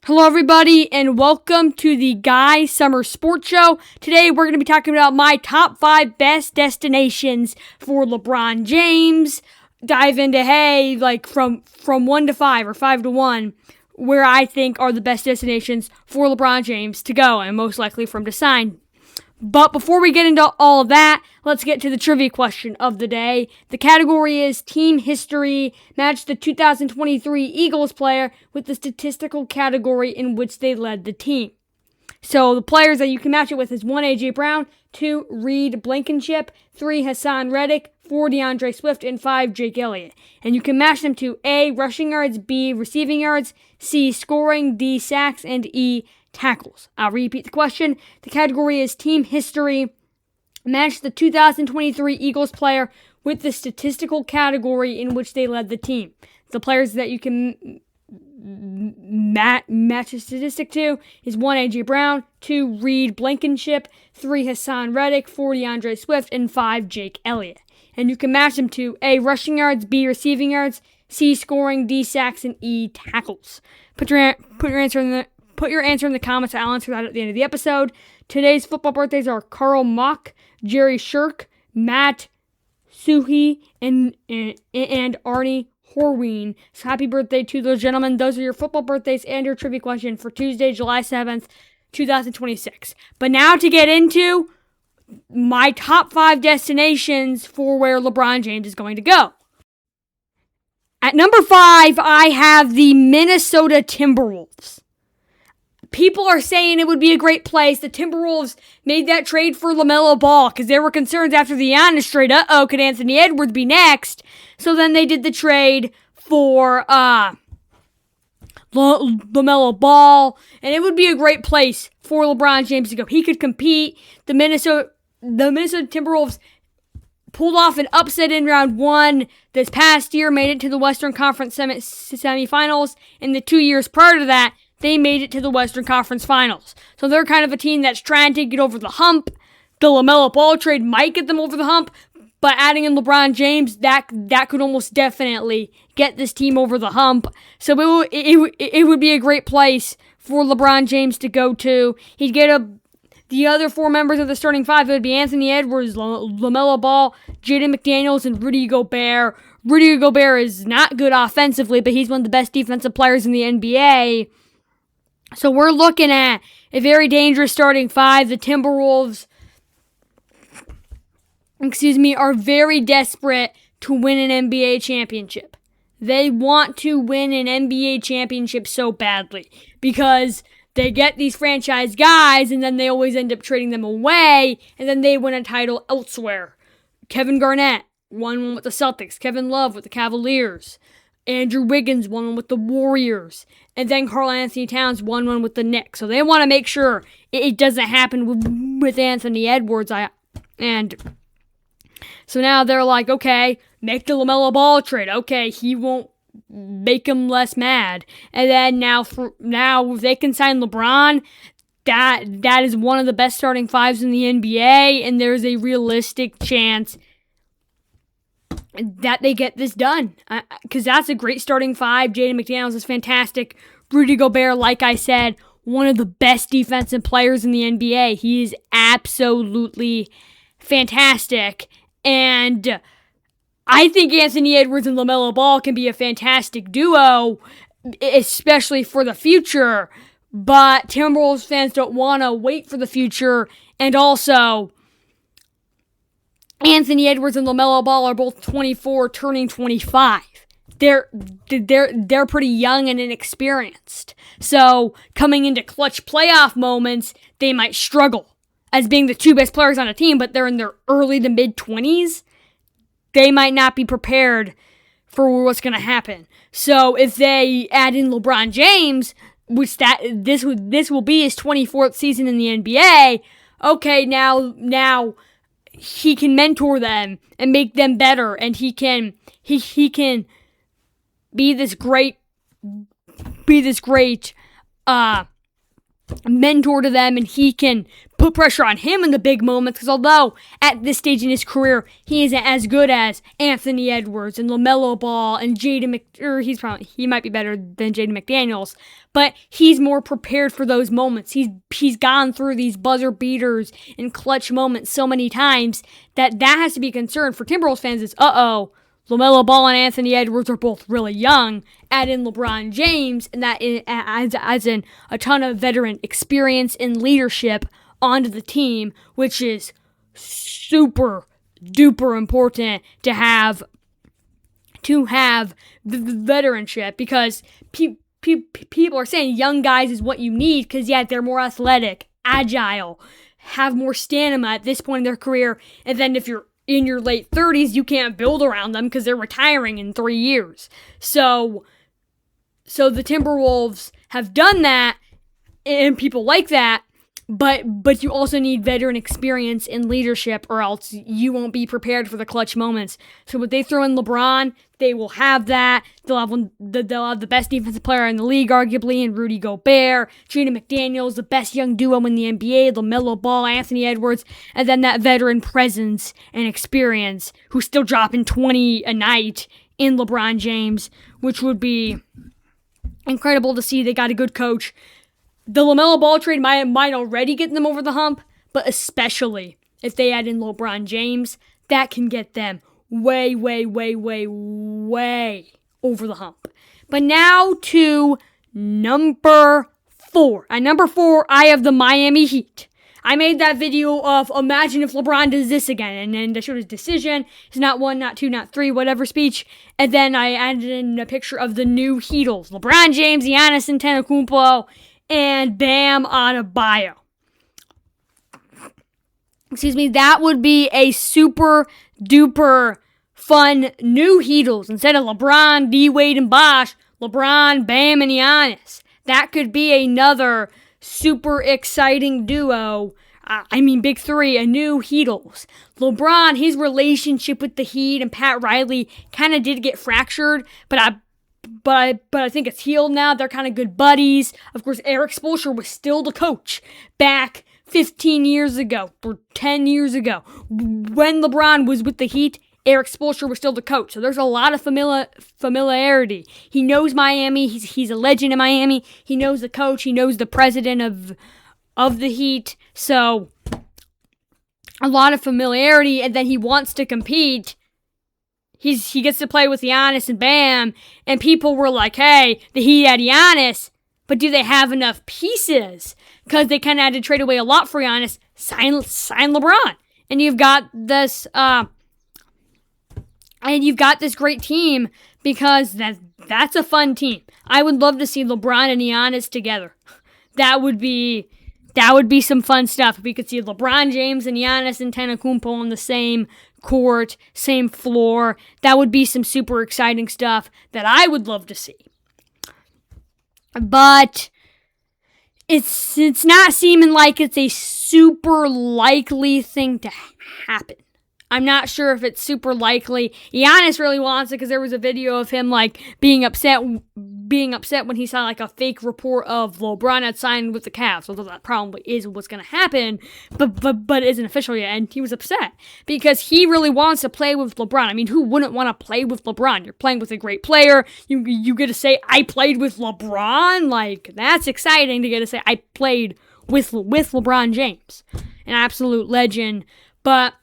Hello, everybody, and welcome to the Guy Summer Sports Show. Today, we're going to be talking about my top 5 best destinations for LeBron James. Dive into, from 1 to 5 or 5 to 1, where I think are the best destinations for LeBron James to go and most likely for him to sign. But before we get into all of that, let's get to the trivia question of the day. The category is Team History. Match the 2023 Eagles player with the statistical category in which they led the team. So the players that you can match it with is 1. A.J. Brown, 2. Reed Blankenship, 3. Hassan Reddick, 4. DeAndre Swift, and 5. Jake Elliott. And you can match them to A. Rushing yards, B. Receiving yards, C. Scoring, D. Sacks, and E. Tackles. I'll repeat the question. The category is Team History. Match the 2023 Eagles player with the statistical category in which they led the team. The players that you can match a statistic to is 1. A.J. Brown, 2. Reed Blankenship, 3. Hassan Reddick, 4. DeAndre Swift, and 5. Jake Elliott. And you can match them to A. Rushing yards, B. Receiving yards, C. Scoring, D. Sacks, and E. Tackles. Put your answer in the comments. I'll answer that at the end of the episode. Today's football birthdays are Carl Mock, Jerry Shirk, Matt Suhi, and Arnie Horween. So happy birthday to those gentlemen. Those are your football birthdays and your trivia question for Tuesday, July 7th, 2026. But now to get into my top 5 destinations for where LeBron James is going to go. At number 5, I have the Minnesota Timberwolves. People are saying it would be a great place. The Timberwolves made that trade for LaMelo Ball because there were concerns after the Giannis trade. Could Anthony Edwards be next? So then they did the trade for LaMelo Ball, and it would be a great place for LeBron James to go. He could compete. The Minnesota Timberwolves pulled off an upset in round 1 this past year, made it to the Western Conference semifinals. In the 2 years prior to that, they made it to the Western Conference Finals. So they're kind of a team that's trying to get over the hump. The LaMelo Ball trade might get them over the hump, but adding in LeBron James, that could almost definitely get this team over the hump. So it would be a great place for LeBron James to go to. He'd get the other 4 members of the starting 5. It would be Anthony Edwards, LaMelo Ball, Jaden McDaniels, and Rudy Gobert. Rudy Gobert is not good offensively, but he's one of the best defensive players in the NBA. So we're looking at a very dangerous starting 5. The Timberwolves, are very desperate to win an NBA championship. They want to win an NBA championship so badly because they get these franchise guys and then they always end up trading them away and then they win a title elsewhere. Kevin Garnett won one with the Celtics. Kevin Love with the Cavaliers. Andrew Wiggins won one with the Warriors. And then Karl Anthony Towns won one with the Knicks. So they want to make sure it doesn't happen with Anthony Edwards. And so now they're like, okay, make the LaMelo Ball trade. Okay, he won't make him less mad. And then now if they can sign LeBron, that is one of the best starting 5s in the NBA. And there's a realistic chance that they get this done. Because that's a great starting 5. Jaden McDaniels is fantastic. Rudy Gobert, like I said, one of the best defensive players in the NBA. He is absolutely fantastic. And I think Anthony Edwards and LaMelo Ball can be a fantastic duo, especially for the future. But Timberwolves fans don't want to wait for the future. And also, Anthony Edwards and LaMelo Ball are both 24, turning 25. They're pretty young and inexperienced. So coming into clutch playoff moments, they might struggle as being the 2 best players on a team, but they're in their early to mid-20s. They might not be prepared for what's going to happen. So if they add in LeBron James, which this will be his 24th season in the NBA, okay, now he can mentor them and make them better, and he can be this great mentor to them, and he can put pressure on him in the big moments, because although at this stage in his career he isn't as good as Anthony Edwards and LaMelo Ball and he might be better than Jaden McDaniels, but he's more prepared for those moments. He's gone through these buzzer beaters and clutch moments so many times that has to be a concern for Timberwolves fans. Is LaMelo Ball and Anthony Edwards are both really young. Add in LeBron James, and that adds in a ton of veteran experience and leadership onto the team, which is super duper important to have the veteranship, because people are saying young guys is what you need because, yeah, they're more athletic, agile, have more stamina at this point in their career, and then if you're in your late 30s, you can't build around them because they're retiring in 3 years. So the Timberwolves have done that, and people like that, but you also need veteran experience and leadership, or else you won't be prepared for the clutch moments. So when they throw in LeBron, they will have that. They'll have the best defensive player in the league, arguably, in Rudy Gobert, Jaden McDaniels, the best young duo in the NBA, LaMelo Ball, Anthony Edwards, and then that veteran presence and experience who's still dropping 20 a night in LeBron James, which would be incredible to see. They got a good coach. The LaMelo Ball trade might already get them over the hump, but especially if they add in LeBron James, that can get them way, way, way, way, way over the hump. But now to number 4. At number 4, I have the Miami Heat. I made that video of imagine if LeBron does this again, and then I showed his decision. It's not 1, not 2, not 3, whatever speech. And then I added in a picture of the new Heatles. LeBron James, Giannis Antetokounmpo, and Bam Adebayo. That would be a super duper fun new Heatles. Instead of LeBron, D-Wade, and Bosh, LeBron, Bam, and Giannis. That could be another super exciting duo. Big three, a new Heatles. LeBron, his relationship with the Heat and Pat Riley kind of did get fractured, but I think it's healed now. They're kind of good buddies. Of course, Eric Spoelstra was still the coach back 15 years ago, or 10 years ago. When LeBron was with the Heat, Eric Spoelstra was still the coach. So there's a lot of familiarity. He knows Miami. He's a legend in Miami. He knows the coach. He knows the president of the Heat. So a lot of familiarity, and then he wants to compete. He gets to play with Giannis and Bam, and people were like, hey, the Heat had Giannis, but do they have enough pieces? Because they kind of had to trade away a lot for Giannis. Sign LeBron. And you've got this great team, because that's a fun team. I would love to see LeBron and Giannis together. That would be some fun stuff. If we could see LeBron James and Giannis Antetokounmpo on the same court, same floor, that would be some super exciting stuff that I would love to see. But it's not seeming like it's a super likely thing to happen. I'm not sure if it's super likely. Giannis really wants it, because there was a video of him being upset when he saw a fake report of LeBron had signed with the Cavs. Although that probably is what's going to happen, but it isn't official yet. And he was upset because he really wants to play with LeBron. Who wouldn't want to play with LeBron? You're playing with a great player. You get to say, I played with LeBron. That's exciting to get to say, I played with LeBron James, an absolute legend. But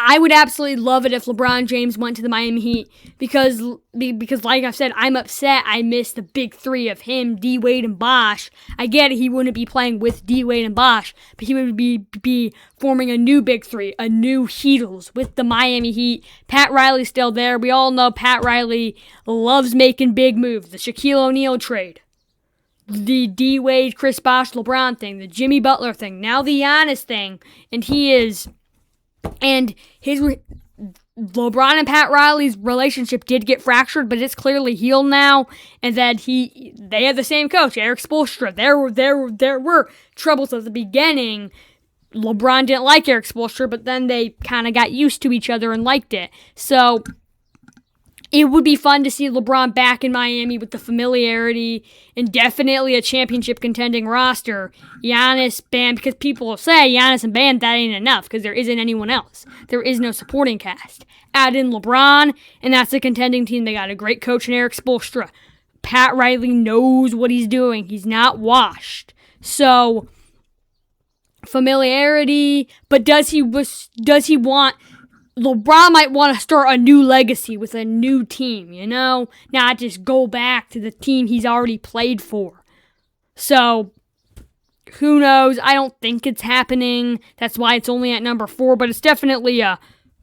I would absolutely love it if LeBron James went to the Miami Heat, because like I've said, I'm upset I missed the big three of him, D-Wade, and Bosh. I get it, he wouldn't be playing with D-Wade and Bosh, but he would be forming a new big three, a new Heatles with the Miami Heat. Pat Riley's still there. We all know Pat Riley loves making big moves. The Shaquille O'Neal trade, the D-Wade, Chris Bosh, LeBron thing, the Jimmy Butler thing, now the Giannis thing, LeBron and Pat Riley's relationship did get fractured, but it's clearly healed now, and that they had the same coach, Eric Spoelstra. There were troubles at the beginning. LeBron didn't like Eric Spoelstra, but then they kind of got used to each other and liked it. So it would be fun to see LeBron back in Miami with the familiarity and definitely a championship contending roster. Giannis, Bam, because people will say Giannis and Bam, that ain't enough because there isn't anyone else. There is no supporting cast. Add in LeBron, and that's a contending team. They got a great coach in Eric Spoelstra. Pat Riley knows what he's doing. He's not washed. So, familiarity, but does he want... LeBron might want to start a new legacy with a new team, not just go back to the team he's already played for. So, who knows? I don't think it's happening. That's why it's only at number 4, but it's definitely a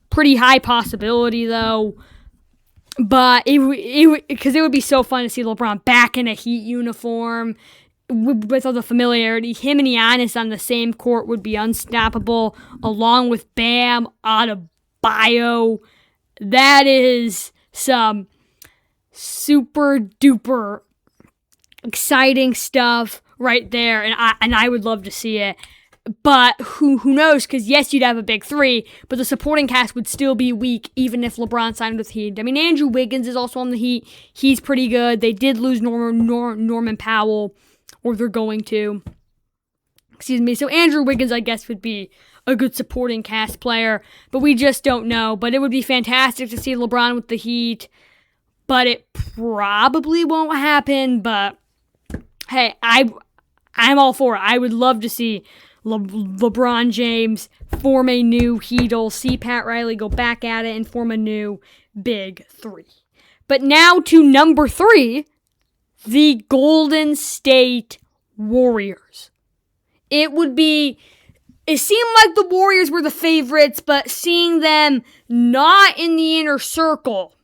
pretty high possibility, though. But because it would be so fun to see LeBron back in a Heat uniform with all the familiarity. Him and Giannis on the same court would be unstoppable, along with Bam out of bio. That is some super duper exciting stuff right there, and I would love to see it. But who knows? Because yes, you'd have a big 3, but the supporting cast would still be weak even if LeBron signed with Heat. I mean, Andrew Wiggins is also on the Heat. He's pretty good. They did lose Norman Powell, or they're going to. Excuse me. So Andrew Wiggins, I guess, would be a good supporting cast player, but we just don't know. But it would be fantastic to see LeBron with the Heat, but it probably won't happen. But hey, I'm all for it. I would love to see LeBron James form a new Heat'll, see Pat Riley go back at it and form a new Big 3. But now to number 3, the Golden State Warriors. It seemed like the Warriors were the favorites, but seeing them not in the inner circle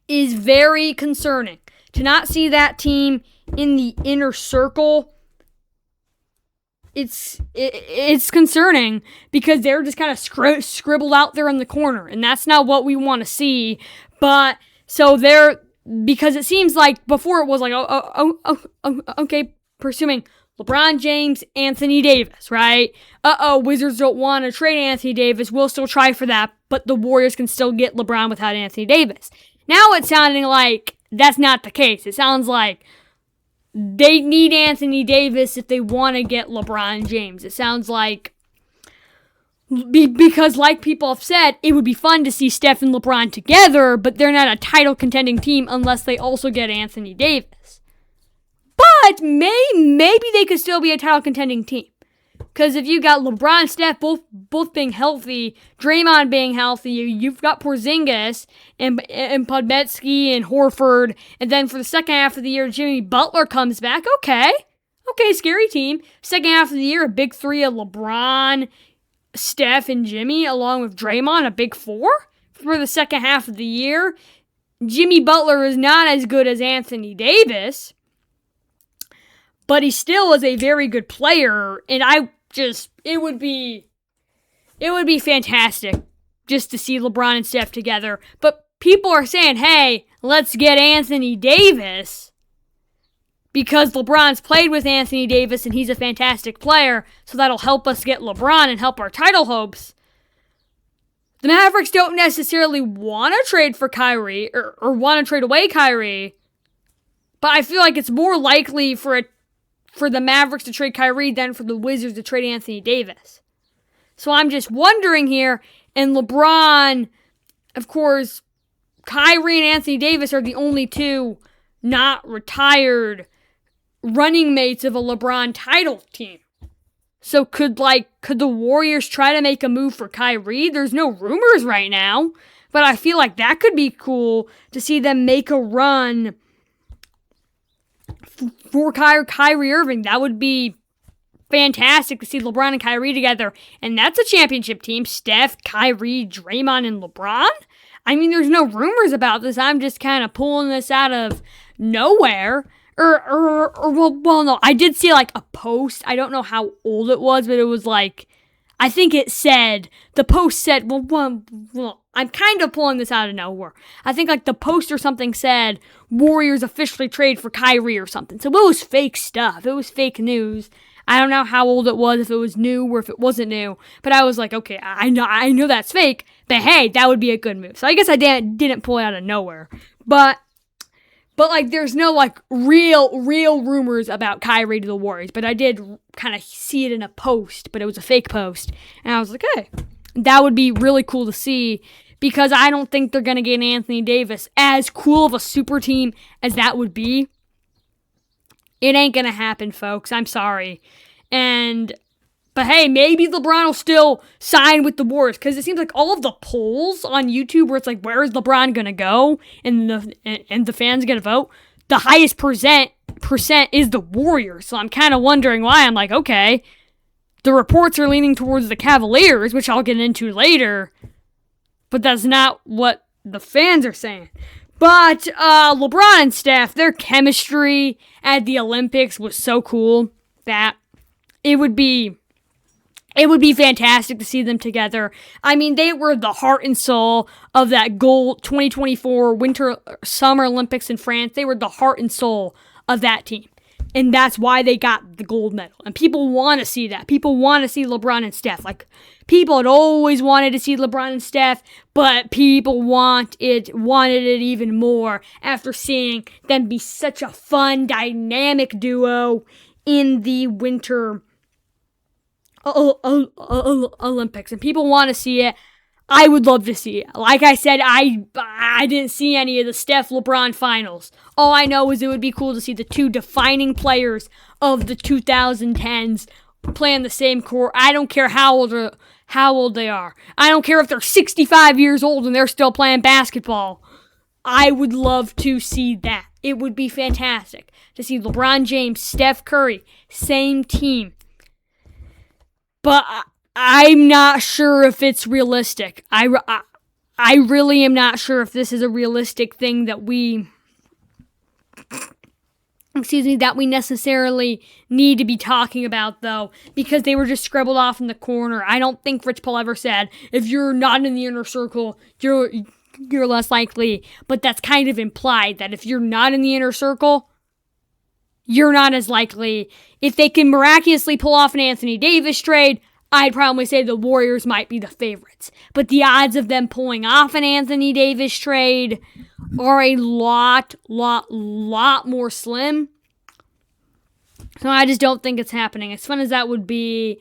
is very concerning. To not see that team in the inner circle, it's concerning because they're just kind of scribbled out there in the corner, and that's not what we want to see. But so because it seems like before it was like, okay, presuming LeBron James, Anthony Davis, right? Wizards don't want to trade Anthony Davis. We'll still try for that, but the Warriors can still get LeBron without Anthony Davis. Now it's sounding like that's not the case. It sounds like they need Anthony Davis if they want to get LeBron James. It sounds like, because like people have said, it would be fun to see Steph and LeBron together, but they're not a title contending team unless they also get Anthony Davis. But maybe they could still be a title contending team. Because if you got LeBron and Steph both being healthy, Draymond being healthy, you've got Porzingis and Podmetsky and Horford, and then for the second half of the year, Jimmy Butler comes back. Okay, scary team. Second half of the year, a big 3 of LeBron, Steph, and Jimmy, along with Draymond, a big 4 for the second half of the year. Jimmy Butler is not as good as Anthony Davis, but he still is a very good player, and it would be fantastic just to see LeBron and Steph together. But people are saying, hey, let's get Anthony Davis because LeBron's played with Anthony Davis and he's a fantastic player, so that'll help us get LeBron and help our title hopes. The Mavericks don't necessarily want to trade for Kyrie or want to trade away Kyrie, but I feel like it's more likely for the Mavericks to trade Kyrie than for the Wizards to trade Anthony Davis. So I'm just wondering here, and LeBron, of course, Kyrie and Anthony Davis are the only 2 not retired running mates of a LeBron title team. So could the Warriors try to make a move for Kyrie? There's no rumors right now, but I feel like that could be cool to see them make a run for Kyrie Irving. That would be fantastic to see LeBron and Kyrie together. And that's a championship team. Steph, Kyrie, Draymond, and LeBron. I mean, there's no rumors about this. I'm just kind of pulling this out of nowhere. Well, no, I did see like a post. I don't know how old it was, but it was like, I think it said, the post said, well, I'm kind of pulling this out of nowhere. I think like the post or something said, Warriors officially trade for Kyrie or something. So it was fake stuff. It was fake news. I don't know how old it was, if it was new or if it wasn't new, but I was like, okay, I know that's fake, but hey, that would be a good move. So I guess I didn't pull it out of nowhere. But like, there's no, like, real rumors about Kyrie to the Warriors. But I did kind of see it in a post, but it was a fake post. And I was like, hey, that would be really cool to see, because I don't think they're going to get Anthony Davis. As cool of a super team as that would be, it ain't going to happen, folks. I'm sorry. But hey, maybe LeBron will still sign with the Warriors, because it seems like all of the polls on YouTube where it's like, where is LeBron going to go? And the fans going to vote. The highest percent is the Warriors. So I'm kind of wondering why. I'm like, okay, the reports are leaning towards the Cavaliers, which I'll get into later. But that's not what the fans are saying. But LeBron and Steph, their chemistry at the Olympics was so cool that it would be fantastic to see them together. I mean, they were the heart and soul of that gold 2024 Summer Olympics in France. They were the heart and soul of that team. And that's why they got the gold medal. And people want to see that. People want to see LeBron and Steph. Like, people had always wanted to see LeBron and Steph, but people wanted it even more after seeing them be such a fun, dynamic duo in the Winter Olympics. And people want to see it. I would love to see it. Like I said, I didn't see any of the Steph-LeBron finals. All I know is it would be cool to see the two defining players of the 2010s play on the same court. I don't care how old they are. I don't care if they're 65 years old and they're still playing basketball. I would love to see that. It would be fantastic to see LeBron James, Steph Curry, same team. But I'm not sure if it's realistic. I really am not sure if this is a realistic thing that we necessarily need to be talking about, though, because they were just scribbled off in the corner. I don't think Rich Paul ever said, if you're not in the inner circle, you're less likely. But that's kind of implied, that if you're not in the inner circle, you're not as likely. If they can miraculously pull off an Anthony Davis trade, I'd probably say the Warriors might be the favorites. But the odds of them pulling off an Anthony Davis trade are a lot more slim. So I just don't think it's happening. As fun as that would be,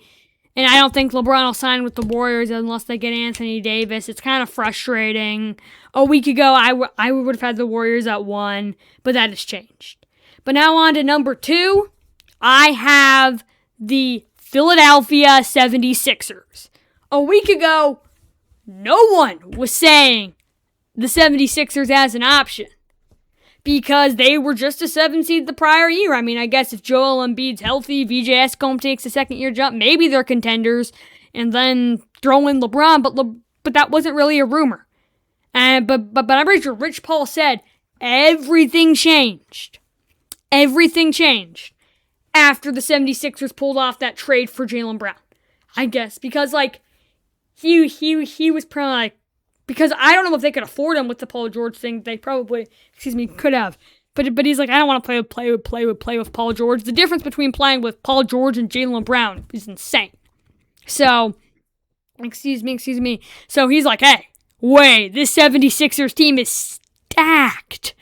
and I don't think LeBron will sign with the Warriors unless they get Anthony Davis. It's kind of frustrating. A week ago, I would have had the Warriors at 1, but that has changed. But now on to number 2. I have the Philadelphia 76ers. A week ago, no one was saying the 76ers as an option because they were just a 7 seed the prior year. I mean, I guess if Joel Embiid's healthy, VJ Escombe takes a second-year jump, maybe they're contenders, and then throw in LeBron, but that wasn't really a rumor. But I'm pretty sure Rich Paul said everything changed. Everything changed after the 76ers pulled off that trade for Jaylen Brown. I guess because like he was probably like, because I don't know if they could afford him with the Paul George thing. They probably could have. But he's like, I don't want to play with Paul George. The difference between playing with Paul George and Jaylen Brown is insane. So, excuse me. So he's like, hey, wait, this 76ers team is stacked.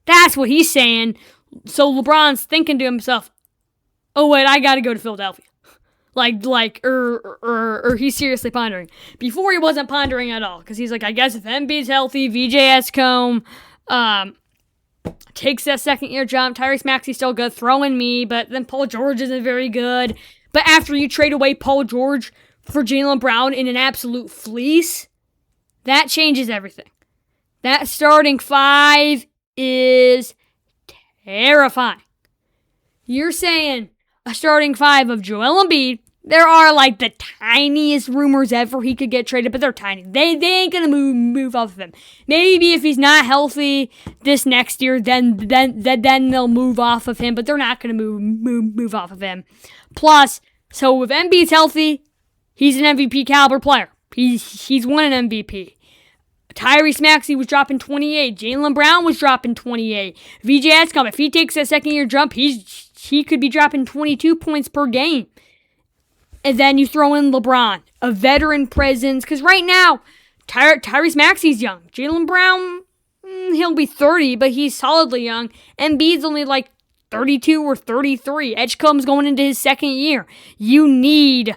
That's what he's saying. So LeBron's thinking to himself, oh wait, I gotta go to Philadelphia. Or he's seriously pondering. Before he wasn't pondering at all, because he's like, I guess if Embiid's healthy, VJ Escombe takes that second-year jump, Tyrese Maxey's still good, throw in me, but then Paul George isn't very good. But after you trade away Paul George for Jaylen Brown in an absolute fleece, that changes everything. That starting 5 is terrifying. You're saying a starting 5 of Joel Embiid. There are like the tiniest rumors ever he could get traded, but they're tiny. They ain't gonna move off of him. Maybe if he's not healthy this next year, then they'll move off of him, but they're not gonna move off of him. Plus, so if Embiid's healthy, he's an MVP caliber player. He's won an MVP. Tyrese Maxey was dropping 28. Jaylen Brown was dropping 28. VJ Edgecombe, if he takes a second-year jump, he could be dropping 22 points per game. And then you throw in LeBron, a veteran presence. Because right now, Tyrese Maxey's young. Jaylen Brown, he'll be 30, but he's solidly young. Embiid's only like 32 or 33. Edgecombe's going into his second year. You need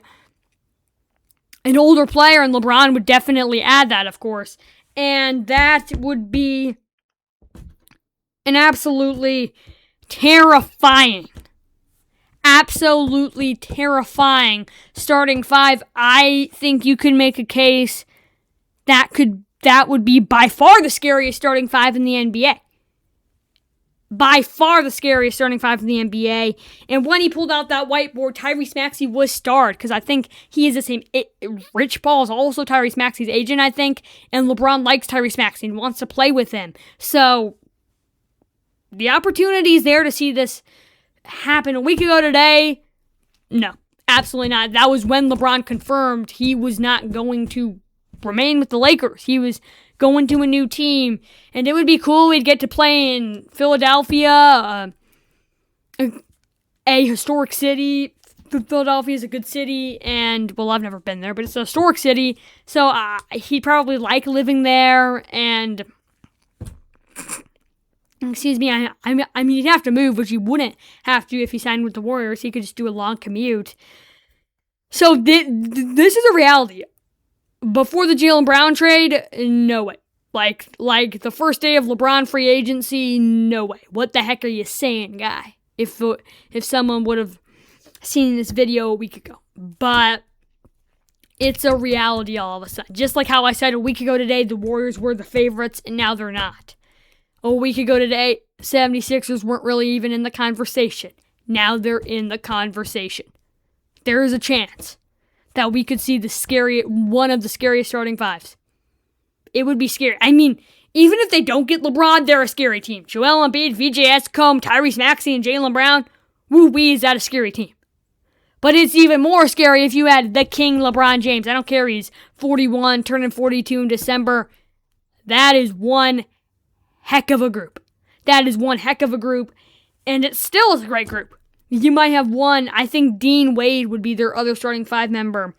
an older player, and LeBron would definitely add that, of course. And that would be an absolutely terrifying starting five. I think you could make a case that would be by far the scariest starting five in the NBA. By far the scariest starting five in the NBA. And when he pulled out that whiteboard, Tyrese Maxey was starred, because I think he is the same. Rich Paul is also Tyrese Maxey's agent, I think, and LeBron likes Tyrese Maxey and wants to play with him. So the opportunity is there to see this happen. A week ago today, no, absolutely not. That was when LeBron confirmed he was not going to remain with the Lakers. He was going to a new team, and it would be cool. We'd get to play in Philadelphia, a historic city. Philadelphia is a good city, and, well, I've never been there, but it's a historic city, so he'd probably like living there, and, excuse me, I mean, he'd have to move, which he wouldn't have to if he signed with the Warriors. He could just do a long commute. So this is a reality. Before the Jaylen Brown trade, no way. Like the first day of LeBron free agency, no way. What the heck are you saying, guy? If someone would have seen this video a week ago. But it's a reality all of a sudden. Just like how I said a week ago today, the Warriors were the favorites, and now they're not. A week ago today, 76ers weren't really even in the conversation. Now they're in the conversation. There is a chance that we could see one of the scariest starting fives. It would be scary. I mean, even if they don't get LeBron, they're a scary team. Joel Embiid, VJ Edgecombe, Tyrese Maxey, and Jaylen Brown, woo-wee, is that a scary team. But it's even more scary if you add the king LeBron James. I don't care, he's 41, turning 42 in December. That is one heck of a group. And it still is a great group. You might have one. I think Dean Wade would be their other starting five member,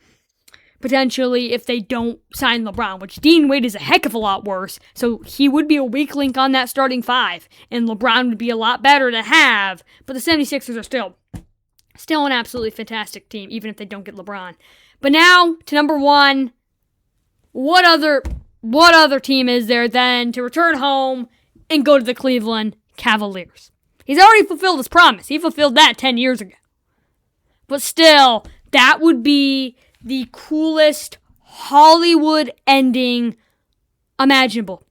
potentially, if they don't sign LeBron, which Dean Wade is a heck of a lot worse, so he would be a weak link on that starting five, and LeBron would be a lot better to have, but the 76ers are still an absolutely fantastic team, even if they don't get LeBron. But now, to number one, what other team is there then to return home and go to the Cleveland Cavaliers? He's already fulfilled his promise. He fulfilled that 10 years ago. But still, that would be the coolest Hollywood ending imaginable.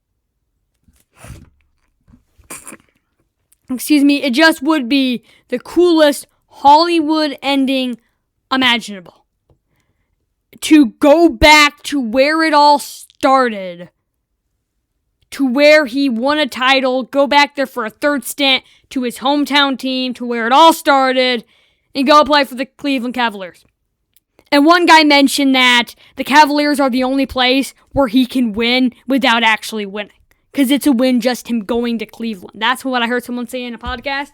Excuse me, it just would be the coolest Hollywood ending imaginable. To go back to where it all started, to where he won a title, go back there for a third stint, to his hometown team, to where it all started, and go play for the Cleveland Cavaliers. And one guy mentioned that the Cavaliers are the only place where he can win without actually winning, because it's a win just him going to Cleveland. That's what I heard someone say in a podcast,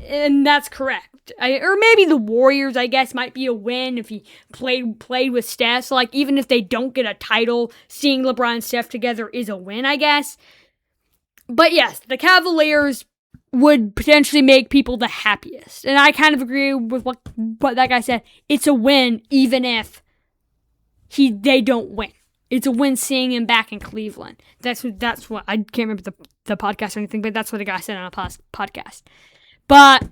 and that's correct. Or maybe the Warriors, I guess, might be a win if he played with Steph. So, like, even if they don't get a title, seeing LeBron and Steph together is a win, I guess. But yes, the Cavaliers would potentially make people the happiest. And I kind of agree with what that guy said. It's a win even if they don't win. It's a win seeing him back in Cleveland. That's what I can't remember the podcast or anything, but that's what the guy said on a podcast. But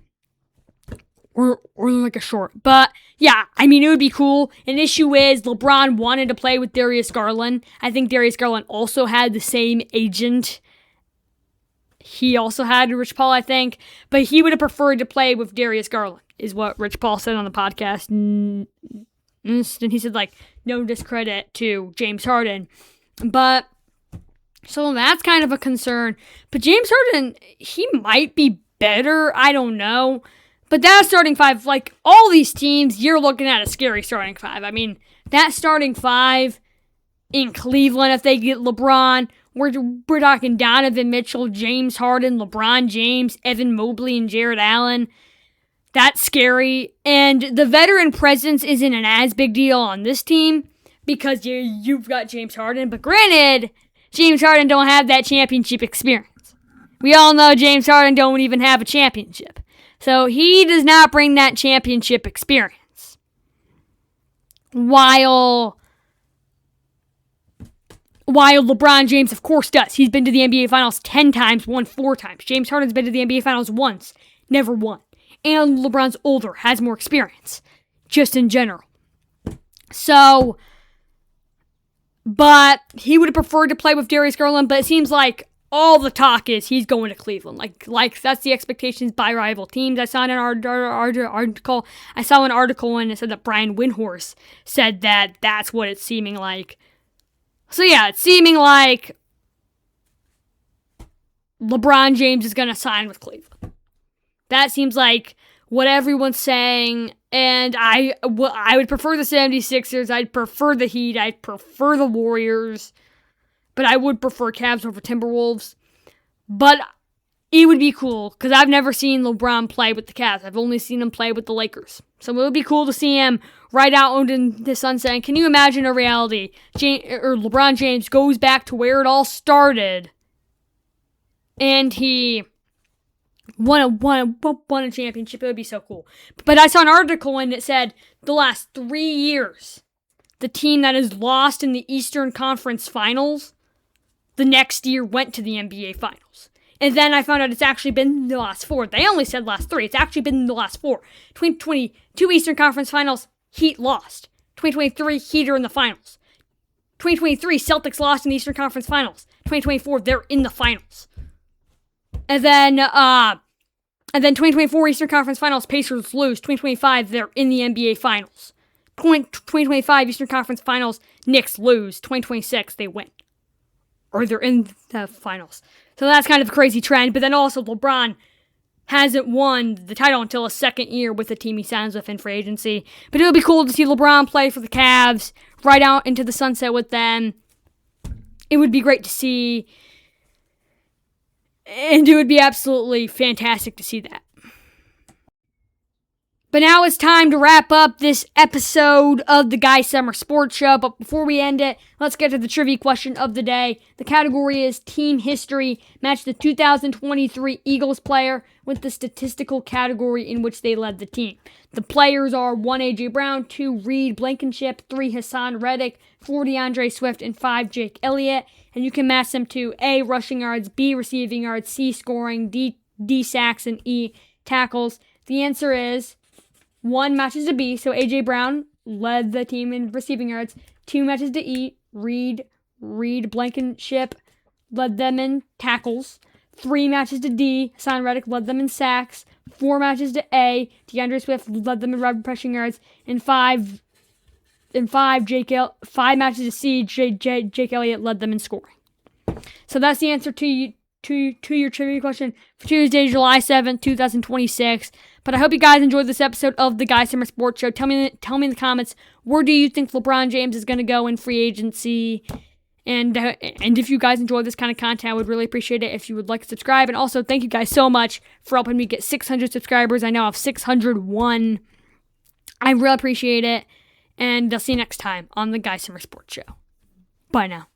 or like a short. But yeah, I mean, it would be cool. An issue is LeBron wanted to play with Darius Garland. I think Darius Garland also had the same agent. He also had Rich Paul, I think. But he would have preferred to play with Darius Garland, is what Rich Paul said on the podcast. And he said, like, no discredit to James Harden. But, so that's kind of a concern. But James Harden, he might be better. I don't know. But that starting five, like all these teams, you're looking at a scary starting five. I mean, that starting five in Cleveland if they get LeBron. We're talking Donovan Mitchell, James Harden, LeBron James, Evan Mobley, and Jared Allen. That's scary. And the veteran presence isn't an as big deal on this team because you've got James Harden. But granted, James Harden don't have that championship experience. We all know James Harden don't even have a championship. So he does not bring that championship experience. While LeBron James, of course, does. He's been to the NBA Finals 10 times, won 4 times. James Harden's been to the NBA Finals once, never won. And LeBron's older, has more experience, just in general. So, but he would have preferred to play with Darius Garland, but it seems like all the talk is he's going to Cleveland. Like that's the expectations by rival teams. I saw in an article, and it said that Brian Windhorst said that that's what it's seeming like. So yeah, it's seeming like LeBron James is going to sign with Cleveland. That seems like what everyone's saying, and I would prefer the 76ers, I'd prefer the Heat, I'd prefer the Warriors, but I would prefer Cavs over Timberwolves. But it would be cool, because I've never seen LeBron play with the Cavs. I've only seen him play with the Lakers. So it would be cool to see him right out in the sunset. And can you imagine a reality? LeBron James goes back to where it all started, and he won a championship. It would be so cool. But I saw an article and it said the last 3 years, the team that has lost in the Eastern Conference Finals, the next year went to the NBA Finals. And then I found out it's actually been the last 4. They only said last 3. It's actually been the last 4. 2022 Eastern Conference Finals, Heat lost. 2023, Heat are in the finals. 2023, Celtics lost in the Eastern Conference Finals. 2024, they're in the finals. And then 2024 Eastern Conference Finals, Pacers lose. 2025, they're in the NBA Finals. 2025 Eastern Conference Finals, Knicks lose. 2026, they win. Or they're in the finals. So that's kind of a crazy trend. But then also LeBron hasn't won the title until his second year with the team he signs with in free agency. But it would be cool to see LeBron play for the Cavs, right out into the sunset with them. It would be great to see. And it would be absolutely fantastic to see that. But now it's time to wrap up this episode of the Guy Summer Sports Show. But before we end it, let's get to the trivia question of the day. The category is Team History. Match the 2023 Eagles player with the statistical category in which they led the team. The players are 1. A.J. Brown, 2. Reed Blankenship, 3. Hassan Reddick, 4. DeAndre Swift, and 5. Jake Elliott. And you can match them to A, rushing yards, B, receiving yards, C, scoring, D sacks, and E, tackles. The answer is 1 matches to B, so A.J. Brown led the team in receiving yards. 2 matches to E, Reed Blankenship led them in tackles. 3 matches to D, Hassan Reddick led them in sacks. 4 matches to A, DeAndre Swift led them in rushing yards. And 5 matches to C, Jake Elliott led them in scoring. So that's the answer to your trivia question for Tuesday, July 7th, 2026. But I hope you guys enjoyed this episode of the Guy Summer Sports Show. Tell me in the comments, where do you think LeBron James is going to go in free agency? And if you guys enjoy this kind of content, I would really appreciate it if you would like to subscribe. And also, thank you guys so much for helping me get 600 subscribers. I now have 601. I really appreciate it. And I'll see you next time on the Guy Summer Sports Show. Bye now.